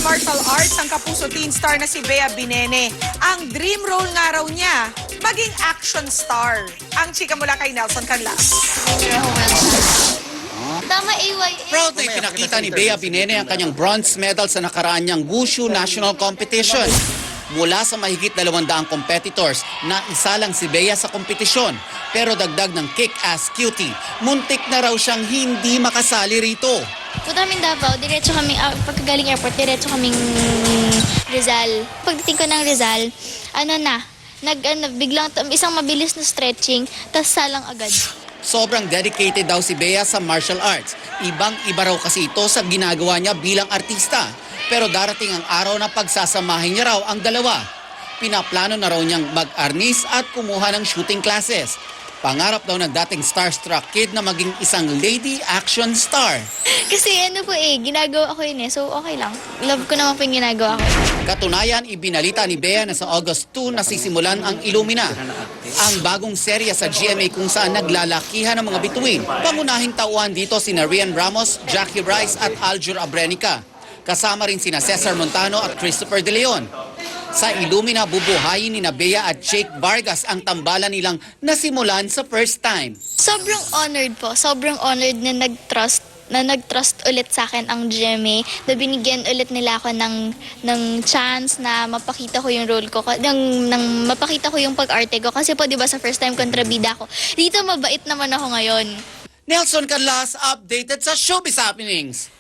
martial arts ang Kapuso teen star na si Bea Binene. Ang dream role nga raw niya, maging action star. Ang chika mula kay Nelson Canlas. Tama, AY. Proud na ipinakita ni Bea Binene ang kanyang bronze medal sa nakaraan niyang Wushu National Competition. Mula sa mahigit 200 competitors, na isa lang si Bea sa kompetisyon. Pero dagdag ng kick-ass cutie, muntik na raw siyang hindi makasali rito. Punta kami Davao, diretso kami, pagkagaling airport, diretso kaming Rizal. Pagdating ko ng Rizal, biglang isang mabilis na stretching, tas salang agad. Sobrang dedicated daw si Bea sa martial arts. Ibang-iba raw kasi ito sa ginagawa niya bilang artista. Pero darating ang araw na pagsasamahin niya raw ang dalawa. Pinaplano na raw niyang mag-arnis at kumuha ng shooting classes. Pangarap daw ng dating starstruck kid na maging isang lady action star. Kasi ginagawa ko yun so okay lang. Love ko naman po yung ginagawa ko. Katunayan, ibinalita ni Bea na sa August 2 nasisimulan ang Illumina. Ang bagong serya sa GMA kung saan naglalakihan ng mga bituin. Pangunahing tauhan dito sina Rian Ramos, Jackie Rice at Aljur Abrenica. Kasama rin sina Cesar Montano at Christopher De Leon. Sa Illumina, bubuhayin ni Bea at Jake Vargas ang tambalan nilang nasimulan sa first time. Sobrang honored po. Sobrang honored na nag-trust ulit sa akin ang GMA, na binigyan ulit nila ako ng chance na mapakita ko yung role ko, mapakita ko yung pag-arte ko. Kasi po, di ba, sa first time kontrabida ko. Dito, mabait naman ako ngayon. Nelson Canlas, updated sa Showbiz Happenings.